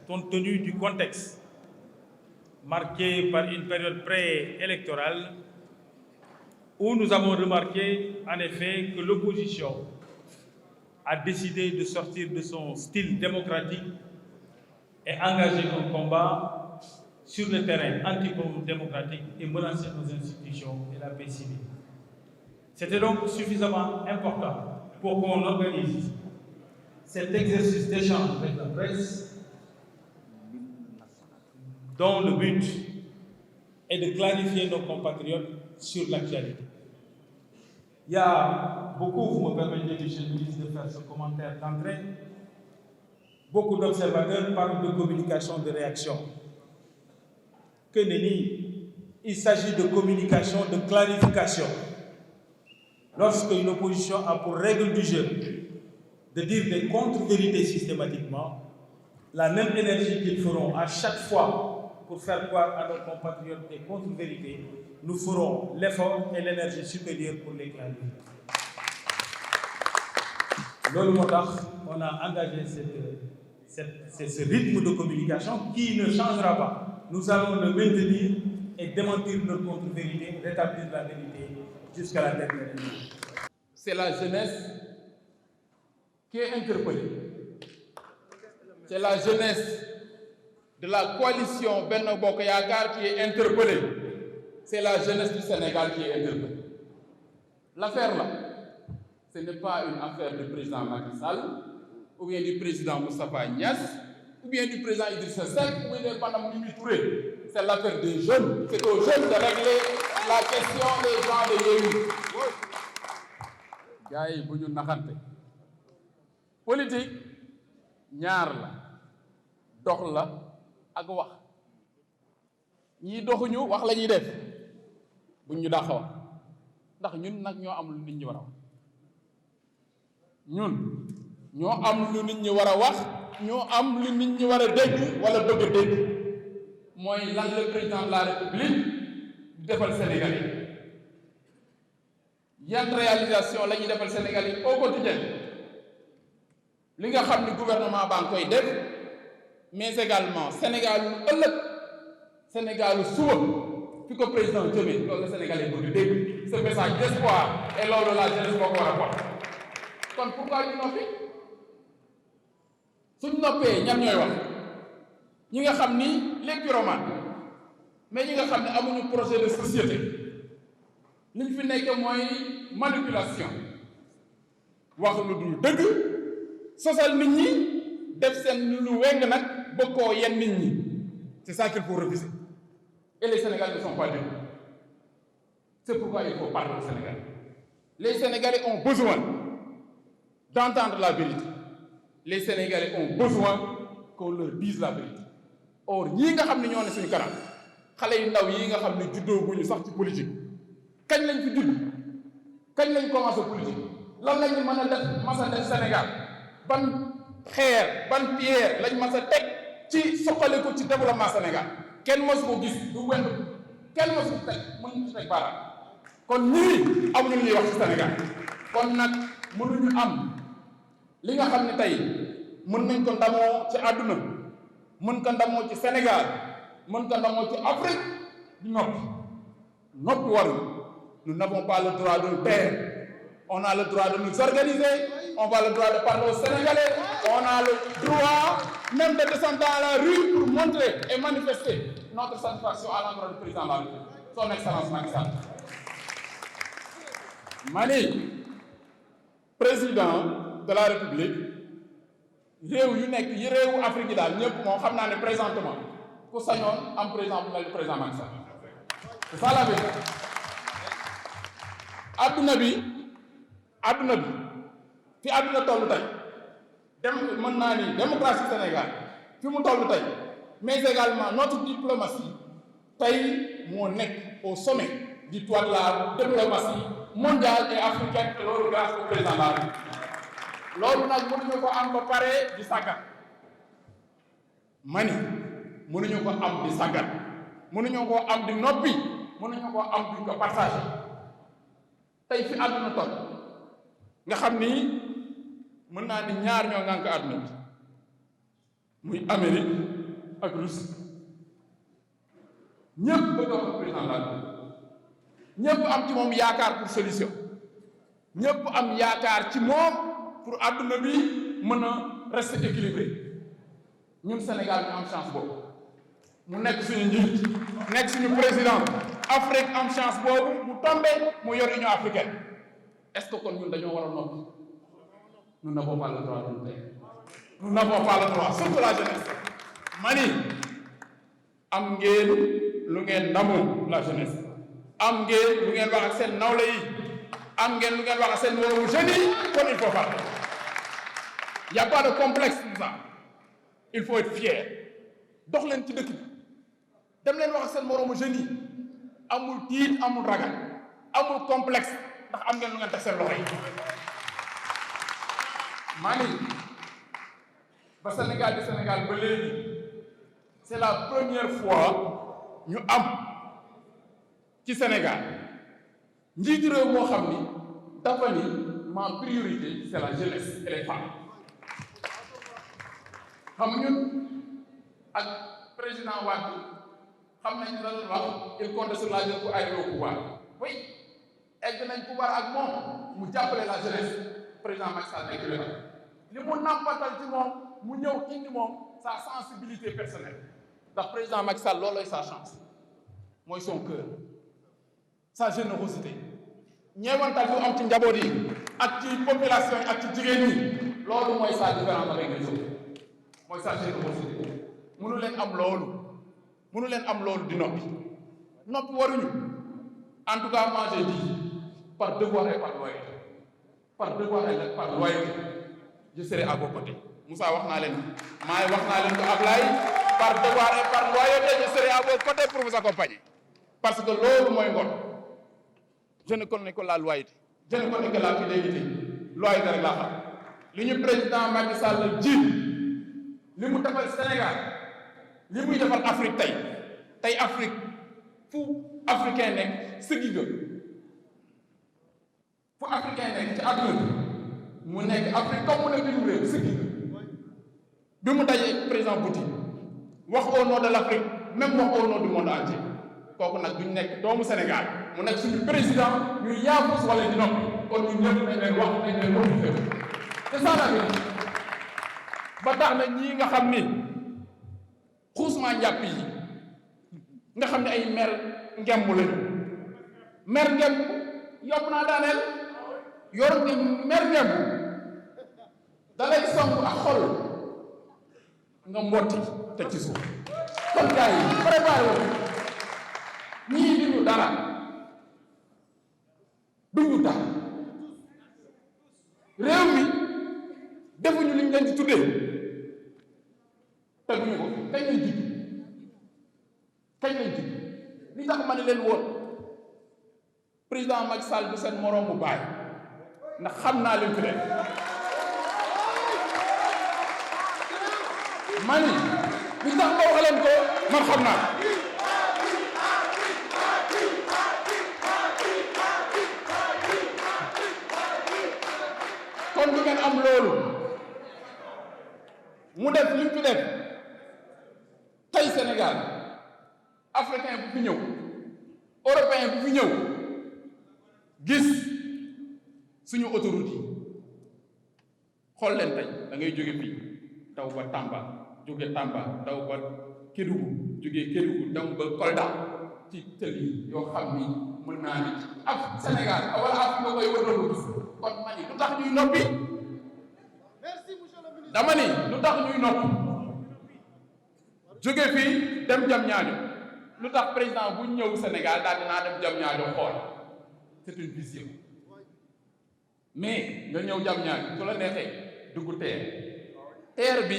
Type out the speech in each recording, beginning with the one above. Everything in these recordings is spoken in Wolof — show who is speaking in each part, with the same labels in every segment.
Speaker 1: Compte tenu du contexte marqué par une période préélectorale où nous avons remarqué en effet que l'opposition a décidé de sortir de son style démocratique et engager un combat sur le terrain antidémocratique et menacer nos institutions et la paix civile. C'était donc suffisamment important pour qu'on organise cet exercice d'échange avec la presse dont le but est de clarifier nos compatriotes sur l'actualité. Il y a beaucoup, vous me permettez, Monsieur le ministre, de faire ce commentaire d'entrée. Beaucoup d'observateurs parlent de communication de réaction. Que nenni, il s'agit de communication, de clarification. Lorsque une opposition a pour règle du jeu de dire des contre-vérités systématiquement, la même énergie qu'ils feront à chaque fois pour faire croire à nos compatriotes des contre-vérités, nous ferons l'effort et l'énergie supérieure pour les clarifier. Loolu moo tax on a engagé ce rythme de communication qui ne changera pas. Nous allons le maintenir et démentir nos contre-vérités, rétablir la vérité jusqu'à la dernière minute.
Speaker 2: C'est la jeunesse qui est interpellée. C'est la jeunesse de la coalition Benno Bokk Yaakaar qui est interpellée. C'est la jeunesse du Sénégal qui est interpellée. L'affaire là, ce n'est pas une affaire du président Macky Sall, ou bien du président Moustapha Niasse, ou bien du président Idrissa Seck, ou bien de Madame Mimi Touré. C'est l'affaire des jeunes. C'est aux jeunes de régler la question des gens de Yewwi. Gars yi bu ñu naxante. Politique ñaar la, dox la ak wax. Ñii doxuñu wax la ñuy def buñ ñu dàq wax ndax ñun nag ñoo am lu nit ñi war a wax. ñun ñoo am lu nit ñi war a wax, ñoo am lu nit ñi war a dégg wala bëgg a dégg mooy lan le président de la République di defal Sénégal yi yan réalisation la ñuy defal Sénégal yi au quotidien li nga xam ni gouvernement baa ngi koy def mais également Sénégal lu ëllëg Sénégal lu suba fi ko président jëmee loolu la Sénégal yi bëgg dégg ce message d'espoir et loolu la jeunesse boo ko war a wax. kon pourquoi ñu noppi suñ noppee ñan ñooy wax ñi nga xam ni les pyromanes mais ñi nga xam ne amuñu projet de société li ñu fi nekk mooy manipulation wax lu dul dëgg sosal nit ñi def seen lu weng nag bëgg koo yenn nit ñi c'est ça qu'il faut refuser et les Sénégalais ne sont pas dupes. C'est pourquoi il faut parler au Sénégal. Les Sénégalais ont besoin d'entendre la vérité. Les Sénégalais ont besoin qu'on leur dise la vérité. Or ñii nga xam ne ñoo ne suñu kanam xale yu ndaw yi nga xam ne juddooguñu sax ci politique kañ lañ fi judd kañ lañ commencé politique lan lañu mën a def mas a def Sénégal ban xeer ban pierre lañ mas a teg ci soqaliku ci développement Sénégal kenn mosu ko gis du wend kenn mosu ko teg mën ci teg baaraam kon ñii amuñu lu ñuy wax ci Sénégal kon nag mënuñu am li nga xam ne tey mën nañ ko ndamoo ci àdduna mën ko ndamoo ci Sénégal mën ko ndamoo ci Afrique du noppi waruñu. Nous n'avons pas le droit de nous taire. On a le droit de nous organiser, on a le droit de parler aux Sénégalais, on a le droit même de descendre dans la rue pour montrer et manifester notre satisfaction à l'endroit du président de la République, son excellence Macky Sall. Mani président de la République réew yu nekk yi réewu Afrique yi daal ñëpp moom xam naa ne présentement ku sañoon am président bu mel ni président Macky Sall. C'est ça la vérité. adduna bi fi adduna toll tey mën naa ni démocratie Sénégal fi mu toll tey mais également notre diplomatie tey moo nekk au sommet du toit de la diplomatie mondiale et africaine te loolu grâce au président la loolu nag mënuñu ko am ba pare di sàggat mani mënuñu ko am di sàggat mënuñu ko am di noppi mën nañu ko am duñ ko partagé tey fi àdduna toll nga xam ni mën naa ni ñaar ñoo ngànk àdduna bi muy Amérique ak Russie ñëpp bëgg a wax président la ñëpp am ci moom yaakaar pour solution ñëpp am yaakaar ci moom pour àdduna bi mën a rester équilibré ñun Sénégal ñu am chance boobu mu nekk suñu njiit nekk suñu président Afrique am chance boobu mu tombé mu yor Union africaine est-ce que kon ñun dañoo war a noppi nous n'avons pas le droit de le faire nous n'avons pas le droit surtout la jeunesse mani am ngeen lu ngeen ndamoo la jeunesse am ngeen lu ngeen wax ak seen nawle yi am ngeen lu ngeen wax ak seen moromu jeunes yi kon il faut faire il y a pas de complexe pour ça il faut être fier dox leen ci dëkk bi dem leen wax ak seen moromu jeunes yi amul tiit amul ragal amul complexe ndax am ngeen lu ngeen teg seen loxo yi maa ni ba Sénégal di Sénégal ba léegi c'est la première fois ñu am ci Sénégal njiitu réew moo xam ni dafa ni ma priorité c'est la jeunesse et les femmes xam ñun ak président Wade xam nañ la wax il compte sur la jeunesse pour arriver au pouvoir oui egg nañ pouvoir ak moom mu jàppale la jeunesse président Macky Sall nekk li mu nampatal ci moom mu ñëw indi moom sa sensibilité personnelle ndax président Macky Sall loolooy sa chance mooy son cœur sa générosité ñeewantal yu am ci njaboot yi ak ci population yi ak ci jigéen ñi loolu mooy sa différence avec les autres mooy sa générosité mënu leen am loolu di noppi waruñu en tout cas moi j'ai dit par devoir et par loyauté je serai à vos côtés Moussa wax naa leen ko Ablaye par devoir et par loyauté je serai à vos côtés pour vous accompagner parce que loolu mooy ngor je ne connais que la loyauté je ne connais que la fidélité loyauté rek laa xam li ñu président Macky Sall ji li mu defal Sénégal li muy defal Afrique tey Afrique fu africain nekk sëggi nga fu africain nekk ci àdduna mu nekk Afrique comme mu nekk bitim réew sëggi nga bi mu dajee président Bouti wax au nom de l'Afrique même wax au nom du monde entier kooku nag duñ nekk doomu Sénégal mu nekk suñu président ñu yaafus wala di noppi kon ñu ñëpp nañ leen wax nañ leen motivé c'est ça la vérité ba tax na ñii nga xam ni xuusmaa njàpp yi nga xam ne ay mer ngemb lañu mer ngemb yomb naa daaneel yor ni mer ngemb dalay song ak xol nga mbotti te ci suuf kon gars yi préparé wu ñii duñu dara réew mi defuñu liñ leen di tuddee te duñu ko kañ lañ jig li tax ma ne leen woon président Macky Sall du seen moroom bu baay ndax xam naa leen fi leen ma ni li tax ma wax leen ko man xam naa kon du ngeen am loolu mu def li mu fi def tey Sénégal africain bu fi ñëw européen bu fi ñëw gis suñu autoroute yi xool leen tey da ngay jóge fii daw ba Tamba jóge Tamba daw ba Kédougou jóge Kédougou daw ba Kolda ci tëli yoo xam ni mën naa ni ak Sénégal wala ak nga koy wëroon gis kon ma ni lu tax ñuy noppi dama ni lu tax ñuy noppi jóge fii dem Diamniadio lu tax président bu ñëw Sénégal daal dinaa dem Diamniadio xool c'est une vision mais nga ñëw Diamniadio su la neexee dugg terre bi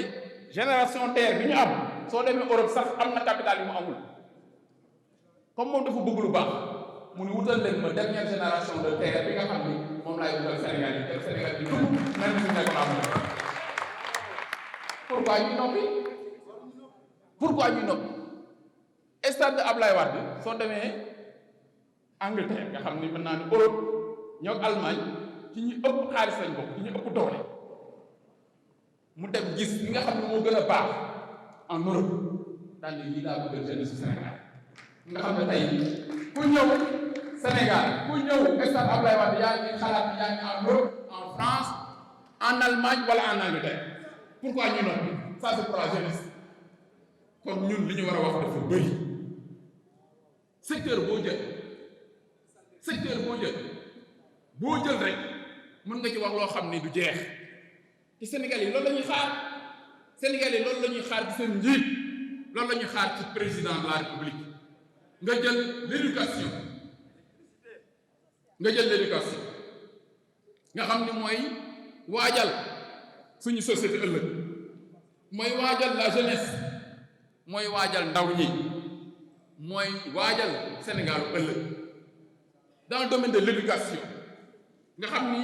Speaker 2: génération terre bi ñu am soo demee Europe sax am na capital yu mu amul comme moom dafa bëgg lu baax mu ni wutal leen ma dernière génération de terre bi nga xam ni moom laay wutal Sénégal yi te Sénégal bi dugg même si nekk naa moom pourquoi ñuy noppi stade de Ablaye Wade soo demee Angleterre nga xam ni mën naa ni Europe ñoo Allemagne ci ñu ëpp xaalis lañ bokk ci ñu ëpp doole mu dem gis li nga xam ne moo gën a baax en Europe daal di lii daa bëgg jeunesse Sénégal nga xam ne tey ku ñëw Sénégal ku ñëw stade Abdoulaye Wade yaa ngi xalaat yaa ngi en Europe en France en Allemagne wala en Angleterre pourquoi ñu noppi ça c'est pour la jeunesse kon ñun li ñu war a wax dafa bëri secteur boo jël rek mën nga ci wax loo xam ni du jeex te Sénégal yi loolu la ñuy xaar Sénégal yi loolu la ñuy xaar ci seen njiit loolu la ñuy xaar ci président de la République nga jël l'éducation nga xam ni mooy waajal suñu société ëllëg mooy waajal la jeunesse mooy waajal ndaw ñi mooy waajal Sénégal ëllëg dans le domaine de l'éducation nga xam ni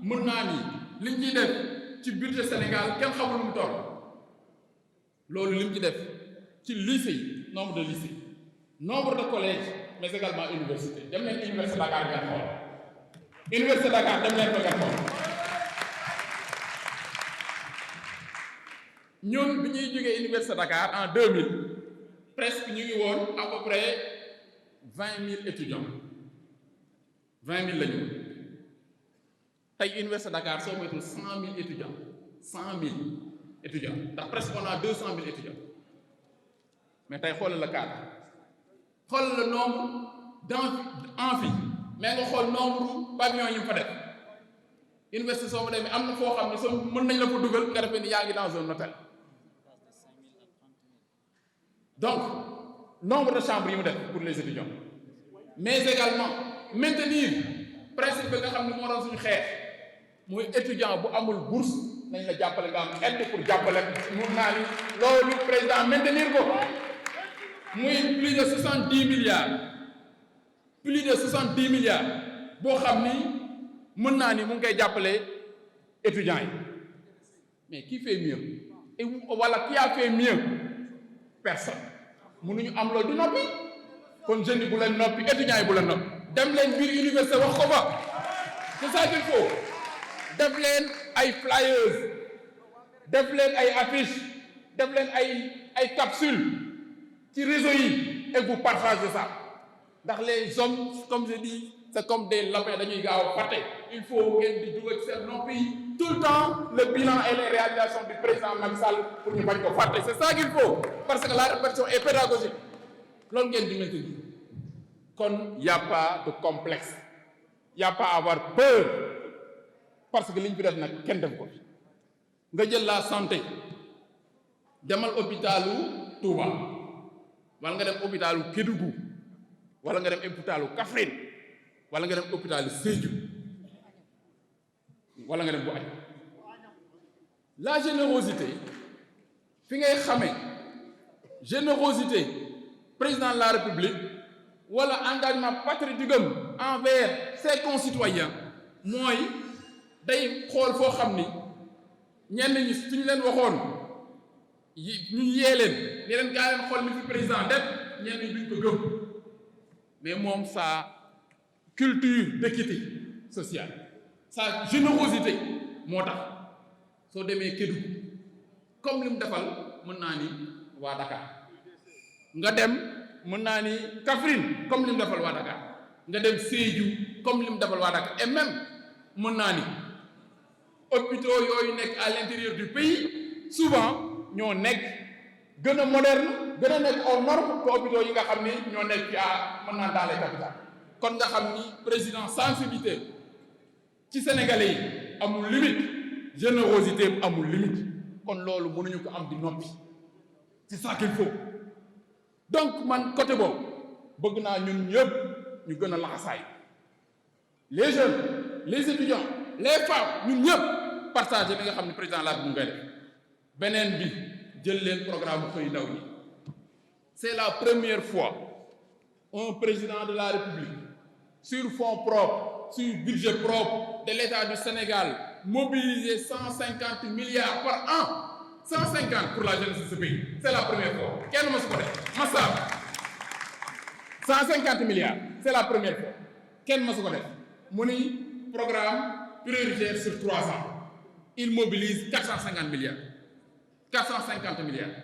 Speaker 2: mën naa ni liñ ciy def ci budget Sénégal kenn xamul lu mu toll loolu lim ci def ci lycée yi nombre de lycées nombre de collèges mais également université dem leen université Dakar ngeen xool université Dakar dem leen ko ngeen xool ñun bi ñuy jógee université Dakar en 2000 presque ñu ngi woon à peu près 20 000 étudiants 20 000 la ñu tey université Dakar soo moytuwul 100 000 étudiants 100 000 étudiants ndax presque on a 200 000 étudiants mais tey xoolal la cadre xoolal le nombre d'amphi mais nga xool nombre pavillon yi mu fa def université soo ma demee am na foo xam ne soo mën nañ la fa dugal nga defee ni yaa ngi dans un hôtel donc nombre de chambres yi mu def pour les étudiants mais également maintenir principe bi nga xam ne moo doon suñu xeex muy étudiant bu amul bourse nañ la jàppale nga am aide pour jàppale mun naa ni loolu président maintenir ko muy plus de 70 milliards boo xam ni mën naa ni mu ngi koy jàppale étudiants yi mais qui fait mieux et wala qui a fait mieux personne mënuñu am loolu di noppi kon jeunes yi bu leen noppi étudiants yi bu leen noppi dem leen biir université wax ko fa c'est ça qu'il faut def leen ay flyers def leen ay affiches def leen ay capsules ci réseau yi et vous partagez ça ndax les hommes comme je dis c'est comme des lapins dañuy gaaw a fàtte il faut ngeen di dugal seen noppi tout le temps le bilan et les réalisations du président Macky Sall pour ñu bañ ko fàtte c'est ça qu'il faut parce que la réflexion est pédagogique loolu ngeen di maintenir kon y a pas de complexe y a pas à avoir peur parce que li ñu fi def nag kenn def ko fi nga jël la santé demal hôpitalu Touba wala nga dem hôpitalu Kédougou wala nga dem hôpitalu Kaffrine wala nga dem hôpitalu Sédhiou wala nga dem bu aj la générosité fi ngay xamee générosité président de la République wala engagement patriotique envers ses concitoyens mooy day xool foo xam ni ñenn ñi suñu leen waxoon ñu yee leen ne leen gaa leen xool li fi président def ñenn ñi duñ ko gëm mais moom sa culture d'équité sociale sa générosité moo tax soo demee Kédougou comme li mu defal mën naa ni waa Dakar nga dem mën naa ni Kaffrine comme li mu defal waa Dakar nga dem Sédhiou comme li mu defal waa Dakar et même mën naa ni hôpitaux yooyu nekk à l'intérieur du pays souvent ñoo nekk gën a moderne gën a nekk aux normes que hôpitaux yi nga xam ni ñoo nekk ci mën naa dans les capitales kon nga xam ni président sensibilité ci sénégalais yi amul limite générosité amul limite kon loolu mënuñu ko am di noppi c'est ça qu'il faut donc man côté boobu bëgg naa ñun ñëpp ñu gën a laxasaay les jeunes les étudiants les femmes ñun ñëpp partagé li nga xam ne président la bu ngay def beneen bi jël leen programme xëy ndaw ñi c'est la première fois un président de la République sur fonds propres sur budget propre de l'État du Sénégal mobiliser 150 milliards par an 150 pour la jeunesse de ce pays c'est la première fois kenn ma su ko def Massar 150 milliards c'est la première fois kenn masu ko def mu ni programme prioritaire sur 3 ans il mobilise 450 milliards 450 milliards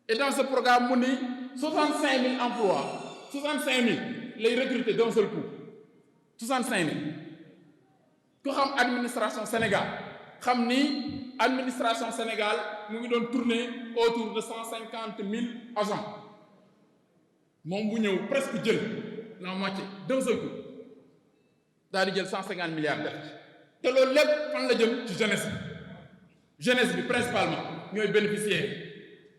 Speaker 2: et dans ce programme mu ni 65 000 emplois 65 000 lay recruter d'un seul coup 65 000 ku xam administration Sénégal xam ni administration Sénégal mu ngi doon tourner autour de 150 000 agents moom bu ñëw presque jël la moitié d'un seul coup daal di jël 150 milliards def te loolu lépp fan la jëm ci jeunesse bi principalement ñooy bénéficiaires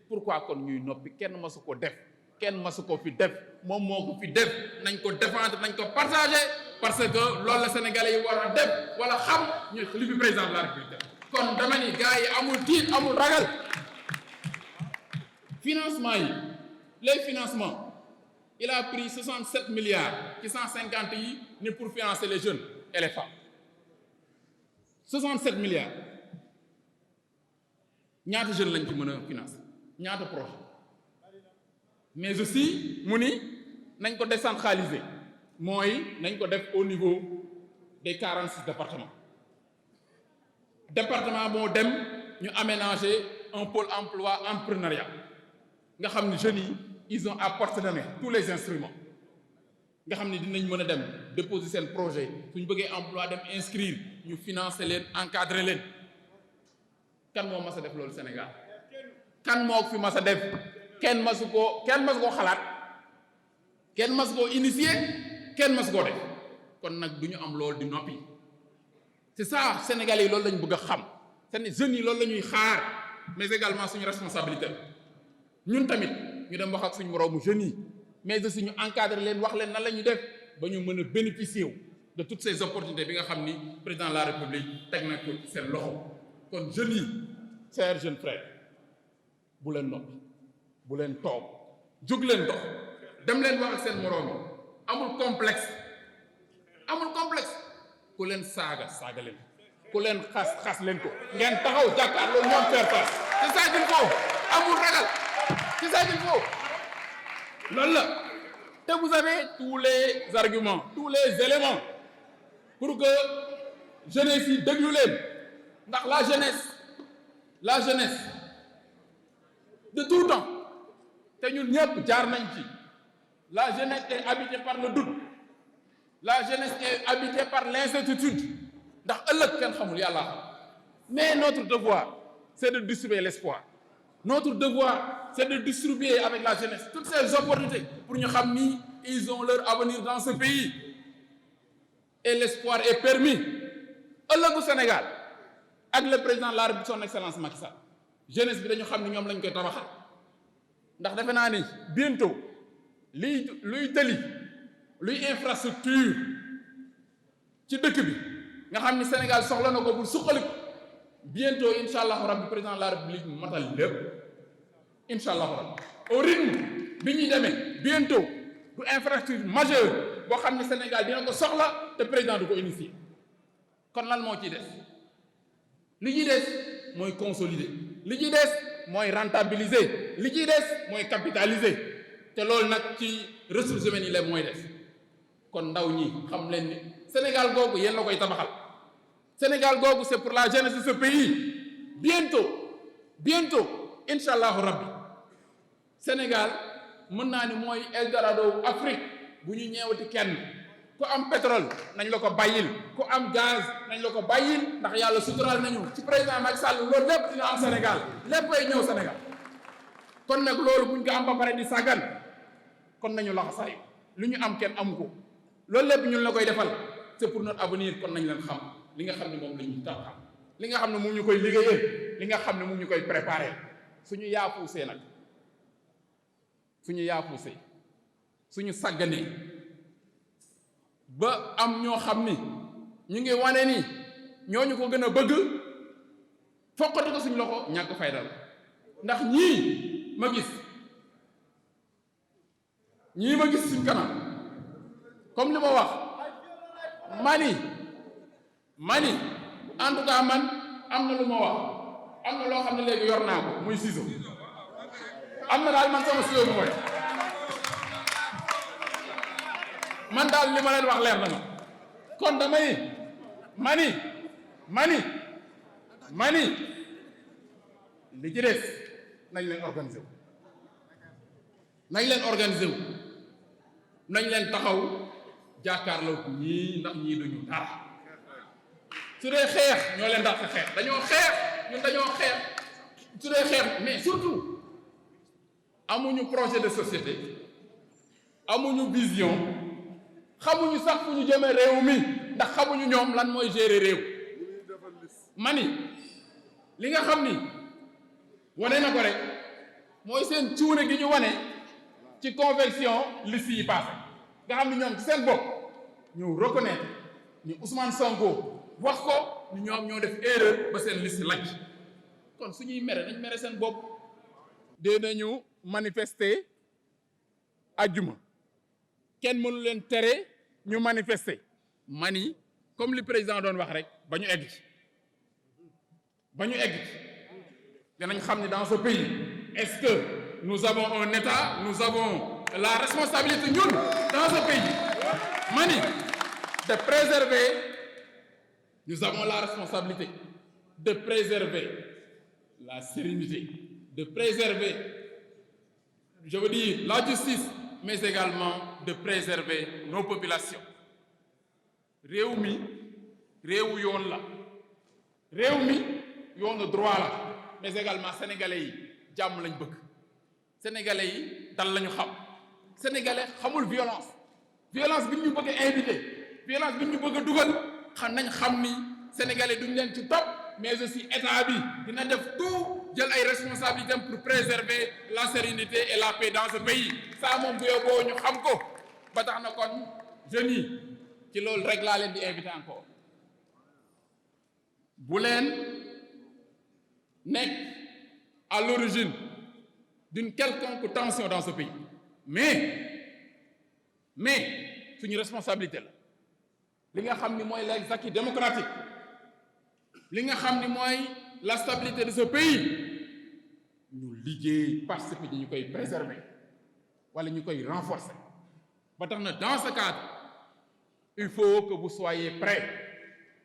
Speaker 2: pourquoi kon ñuy noppi kenn masu ko def kenn masu ko fi def moom moo ko fi def nañ ko défendre nañ ko partager parce que loolu la Sénégalais yi war a def wala xam ñu li fi président de la République kon dama ni gars yi amul tiit amul ragal financement yi les financements il a pris 67 milliards ci 150 yi ni pour financer les jeunes et les femmes 67 milliards ñaata jeunes lañ ci mën a financer ñaata projet mais aussi mu ni nañ ko décentraliser mooy nañ ko def au niveau des 46 départements département boo dem ñu aménager un pôle emploi entrepreneuriat nga xam ne jeunes yi ils ont à portée de main tous les instruments nga xam ne dinañ mën a dem déposer seen projet suñ bëggee emploi dem inscrire ñu financer leen encadrer leen kan moo mas a def loolu Sénégal kan moo fi mas a def kenn masu koo xalaat kenn masu koo initier kenn masu koo def kon nag du ñu am loolu di noppi c'est ça Sénégalais yi loolu lañ bëgg a xam seen jeunes yi loolu la ñuy xaar mais également suñu responsabilité ñun tamit ñu dem wax ak suñu moroomu jeunes yi mais aussi ñu encadrer leen wax leen nan la ñuy def ba ñu mën a bénéficier wu de toutes ces opportunités bi nga xam ni président de la République teg na ko ci seen loxo kon jeunes yi chers jeunes frères bu leen noppi bu leen toog jóg leen dox dem leen wax ak seen moroom yi amul complexe ku leen saaga leen ku leen xas leen ko ngeen taxaw jàkkaarloo ñoom faire face c'est ça qu'il faut amul ragal c'est ça qu'il faut loolu la te vous avez tous les arguments tous les éléments pour que jeunesse yi déglu leen ndax la jeunesse de tout temps te ñun ñëpp jaar nañ ci la jeunesse est habitée par le doute la jeunesse est habitée par l'incertitude ndax ëllëg kenn xamul yàlla xam mais notre devoir c'est de distribuer l'espoir notre devoir c'est de distribuer avec la jeunesse toutes ces opportunités pour ñu xam ni ils ont leur avenir dans ce pays et l'espoir est permis ëllëgu Sénégal ak le président de la République son excellence Macky Sall jeunesse bi dañu xam ni ñoom lañ koy tabaxal ndax defe naa ni bientôt luy tëli luy infrastructure ci dëkk bi nga xam ni Sénégal soxla na ko pour suqaliku bientôt incha allahu rabbi président de la République matal lépp incha allahu rabbi au rythme bi ñuy demee bientôt du infrastructure majeure boo xam ni Sénégal dina ko soxla te président du ko initier kon lan moo ciy des li ciy des mooy consolider li ciy des mooy rentabiliser li ciy des mooy capitaliser te loolu nag ci ressources humaines yi la mooy des kon ndaw ñi xam leen ni Sénégal googu yéen la koy tabaxal Sénégal googu c'est pour la jeunesse de ce pays bientôt incha allahu rabbi Sénégal mën naa ni mooy Eldorado Afrique bu ñu ñeewati kenn ku am pétrole nañ la ko bàyyil ku am gaz nañ la ko bàyyil ndax yàlla suturaal nañu ci président Macky Sall loolu lépp dina am Sénégal léppay ñëw Sénégal kon nag loolu buñ ko am ba pare di sàggan kon nañu laxasaay lu ñu am kenn amu ko loolu lépp ñun la koy defal c'est pour notre avenir kon nañ leen xam li nga xam ne moom la ñuy tabax li nga xam ne moom ñu koy liggéeyee li nga xam ne moom ñu koy préparer suñu yaafuusee nag suñu sàgganee ba am ñoo xam ni ñu ngi wane ni ñooñu ko gën a bëgg foqati ko suñu loxo ñàkk fayda la ndax ñii ma gis suñ kanam comme li ma wax mani en tout cas man am na lu ma wax am na loo xam ne léegi yor naa ko muy ciseau am na daal man sama ciseau bu mooy man daal li ma leen wax leer na ma kon damay mani li ci des nañ leen organiser wu nañ leen taxaw jàkkaarloo ñii ndax ñii duñu dara su dee xeex ñoo leen dàq xeex dañoo xeex su dee xeex mais surtout amuñu projet de société amuñu vision xamuñu sax fu ñu jëmee réew mi ndax xamuñu ñoom lan mooy gérer réew mani li nga xam ni wane na ko rek mooy seen cuune gi ñu wane ci convention liste yi passé nga xam ni ñoom ci seen bopp ñu reconnaître ni Ousmane Sonko wax ko ni ñoom ñoo def erreur ba seen liste lajj kon suñuy mere nañ mere seen bopp. dinañu manifester ajjuma kenn mënu leen tere ñu manifester mani comme li président doon wax rek ba ñu egg ci dinañ xam ni dans ce pays est-ce que nous avons un État, nous avons la responsabilité ñun dans ce pays mani de préserver, nous avons la responsabilité de préserver la sérénité, de préserver, je veux dire, la justice, mais également de préserver nos populations. réew mi réewu yoon la réew mi yoonu droit la mais également sénégalais yi jàmm lañ bëgg sénégalais yi dal lañu xam sénégalais xamul violence bi ñu bëgg a invité violence bi ñu bëgg a dugal xam ni sénégalais duñ leen ci topp mais aussi état bi dina def tout jël ay responsabilités pour préserver la sérénité et la paix dans ce pays ça moom bu yóbboo ñu xam ko ba tax na kon jeunes yi ci loolu rek laa leen di invité encore bu leen nekk à l'origine d'une quelconque tension dans ce pays mais suñu responsabilité la li nga xam ni mooy les acquis démocratiques li nga xam ni mooy la stabilité de ce pays ñu liggéey participer ñu koy préserver wala ñu koy renforcer ba tax na dans ce cadre il faut que vous soyez prêts,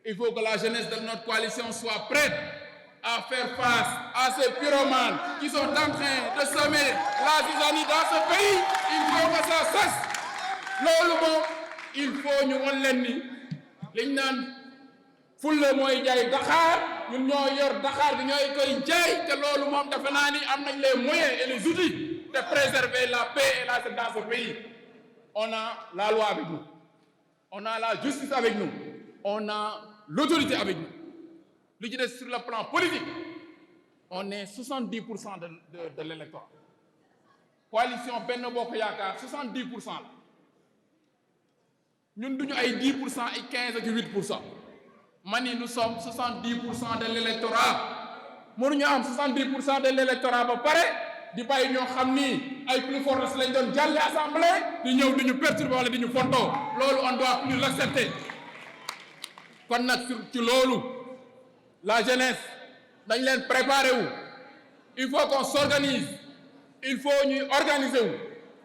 Speaker 2: il faut que la jeunesse de notre coalition soit prête à faire face à ces pyromanes qui sont en train de semer la zizanie dans ce pays. Il faut que ça cesse. loolu moom il faut ñu wan leen ni liñ naan fulla mooy jaay Dakar ñun ñoo yor Dakar bi ñooy koy jaay te loolu moom defe naa ni am nañ les moyens et les outils de préserver la paix et la sécurité dans ce pays. On a la loi avec nous, on a la justice avec nous, on a l'autorité avec nous. Lu ci des sur le plan politique on est 70% de l'électorat. Coalition Benno Bokk Yaakaar 70% la ñun duñu ay 10% ay 15 ak 8%. mani nous sommes 70% de l'électorat. mënuñu am 70% de l'électorat ba pare di bàyyi ñoo xam ni ay plus fortes lañ doon jàlle assemblée di ñëw di ñu perturber wala di ñu fontoo loolu on doit plus l'accepter. kon nag ci loolu la jeunesse dañ leen préparer wu il faut qu'on s'organise, il faut ñuy organiser wu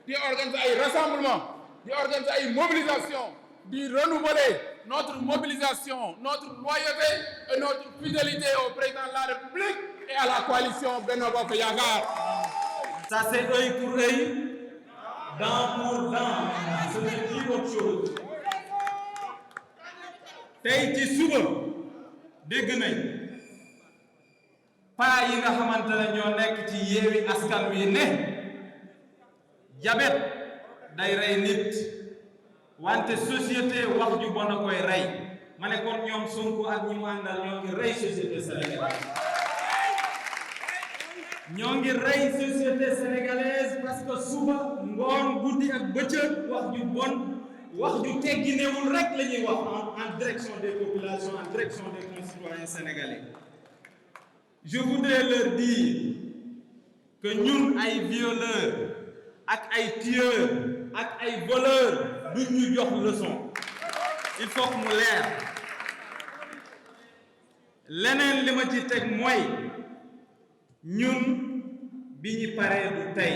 Speaker 2: di organiser ay rassemblement di organiser ay mobilisation di renouveler notre mobilisation, notre loyauté et notre fidélité au président de la République et à la coalition Benno Bokk Yaakaar.
Speaker 3: Ça c'est œil pour œil, dent pour dent, ce n'est plus autre chose. tey ci suba dégg nañ paa yi nga xamante ne ñoo nekk ci Yewwi Askan Wi ne jabet day rey nit wante société wax ju bon a koy rey ma ne kon ñoom Sonko ak ñi mu àndal ñoo ngi rey société sénégalaise ñoo ngi rey société sénégalaise parce que suba ngoon guddi ak bëccëg wax ju bon wax ju tegginewul rek la ñuy wax en direction des populations, en direction des concitoyens sénégalais. Je voudrais leur dire que ñun ay violeurs ak ay tueurs ak ay voleurs duñ ñu jox leçon. Il faut que mu leer. leneen li ma ci teg mooy ñun bi ñu paree du tey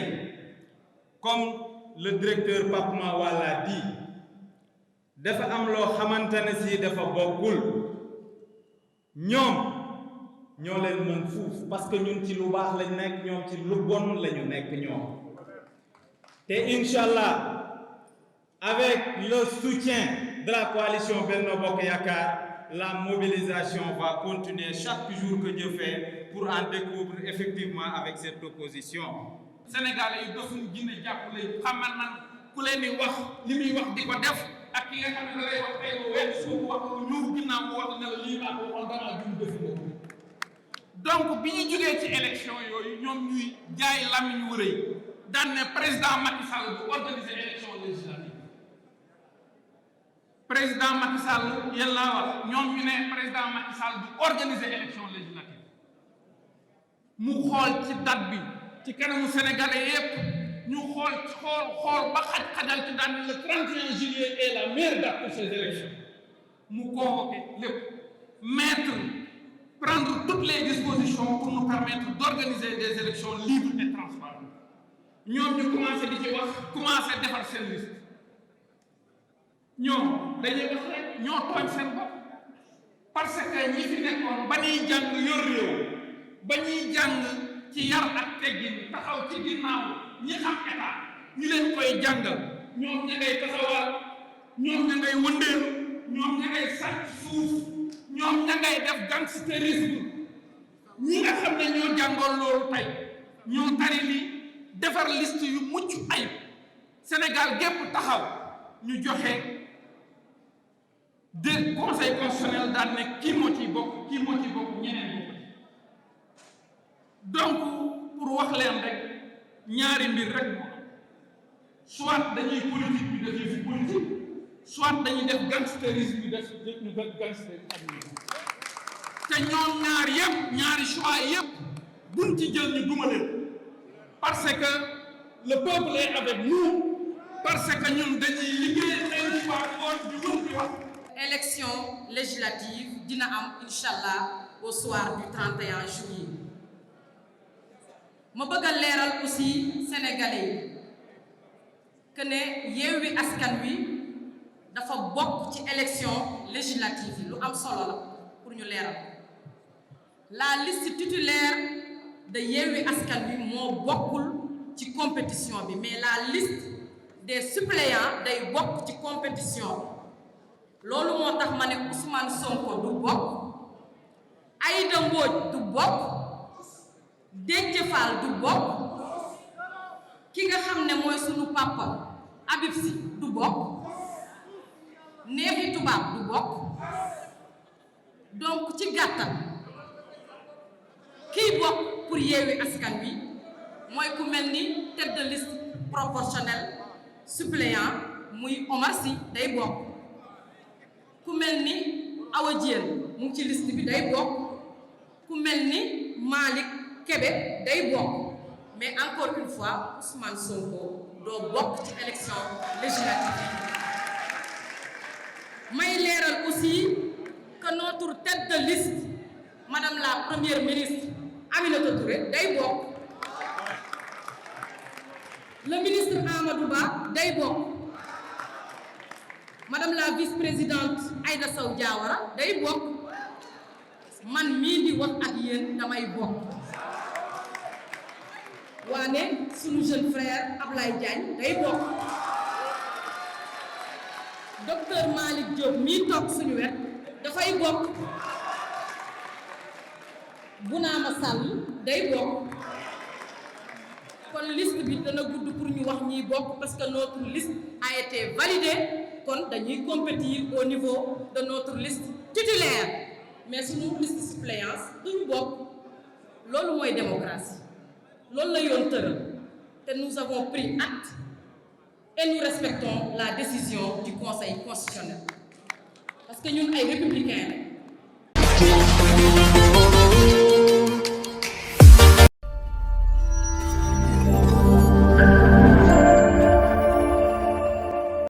Speaker 3: comme le directeur Pape Mawa l'a dit dafa am loo xamante ne si dafa bokkul ñoom ñoo leen mën fuuf parce que ñun ci lu baax lañ nekk ñoom ci lu bon lañu nekk ñoom te inshallah avec le soutien de la coalition Benno Bokk Yakaar, la mobilisation va continuer chaque jour que Dieu fait pour en découvrir effectivement avec cette opposition.
Speaker 2: Sénégalais yi dofuñ gine jàppale xamal man ku leen di wax li muy wax di ko def ak ki nga xam ne da lay wax tey lu wet suuf wax lu ñëw ginnaaw mu wax ne la lii laa ko waxoon dama jum defi ko donc bi ñu jógee ci élection yooyu ñoom ñuy jaay làmmiñ wu rëy daan ne président Macky Sall bu organiser élection législative président Macky Sall yéen laa wax ñoom ñu ne président Macky Sall du organiser élection législative mu xool ci date bi ci kanamu sénégalais yépp ñu xool ba xajal ci daan le 31 juillet est la meilleure date pour ces élections mu convoqué lépp prendre toutes les dispositions pour nous permettre d'organiser des élections libres et transparentes ñoom ñu commencé di ci wax commencé defar seen liste ñoom dañuy wax rek ñoo tooñ seen bopp parce que ñi fi nekkoon ba ñuy jàng yor réew ba ñuy jàng ci yar ak teggin taxaw ci ginnaaw ñi xam état ñu leen koy jàngal ñoom ña ngay taxawal ñoom ña ngay wëndeelu ñoom ña ngay sàcc suuf ñoom ña ngay def gangstérisme ñi nga xam ne ñoo jàngoon loolu tey ñoo tari li defar liste yu mucc ayib Sénégal gépp taxaw ñu joxe de conseil constitutionnel daan ne kii moo ciy bokk ñeneen bokk donc pour wax leen rek ñaari mbir rek moo soit dañuy politique bi def yëfi politique soit dañuy def gangstérisme bi def ñu def gangstérisme te ñoom ñaar yëpp ñaari choix yëpp buñ ci jël ñu duma leen parce que le peuple est avec nous parce que ñun dañuy liggéey ay choix ngoon ñu wër di wax.
Speaker 4: Élection législative dina am inchallah au soir du 31 juillet ma bëgg a leeral aussi sénégalais yi que ne Yewwi Askan Wi dafa bokk ci élection législative yi lu am solo la pour ñu leeral la liste titulaire de Yewwi Askan Wi moo bokkul ci compétition bi mais la liste des suppléants day bokk ci compétition bi loolu moo tax ma ne Ousmane Sonko du bokk Aïda Mbodj du bokk Déthié Fall du bokk ki nga xam ne mooy sunu papa Habib Sy du bokk Neefi Tubaab du bokk donc ci gàttal kiy bokk pour Yewwi Askan Wi mooy ku mel ni tête de liste proportionnelle suppléant muy Omar Sy day bokk ku mel ni Awa Diène mu ngi ci liste bi day bokk ku mel ni Malick Kébé day bokk mais encore une fois Ousmane Sonko doo bokk ci élection législative may leeral aussi que notre tête de liste madame la première ministre Aminata Touré day bokk le ministre Amadou Ba day bokk madame la vice-présidente Aïda Sow Diawara day bokk man mii di wax ak yéen damay bokk waane sunu jeune frère Ablaye Diagne day bokk docteur Malick Diop mii toog suñu wet dafay bokk Bounama Sall day bokk kon liste bi dana gudd pour ñu wax ñiy bokk parce que notre liste a été validée kon dañuy compétir au niveau de notre liste titulaire mais suñu liste suppléance duñu bokk loolu mooy démocratie loolu la yoon tëral te nous avons pris acte et nous respectons la décision du Conseil constitutionnel parce que ñun ay républicains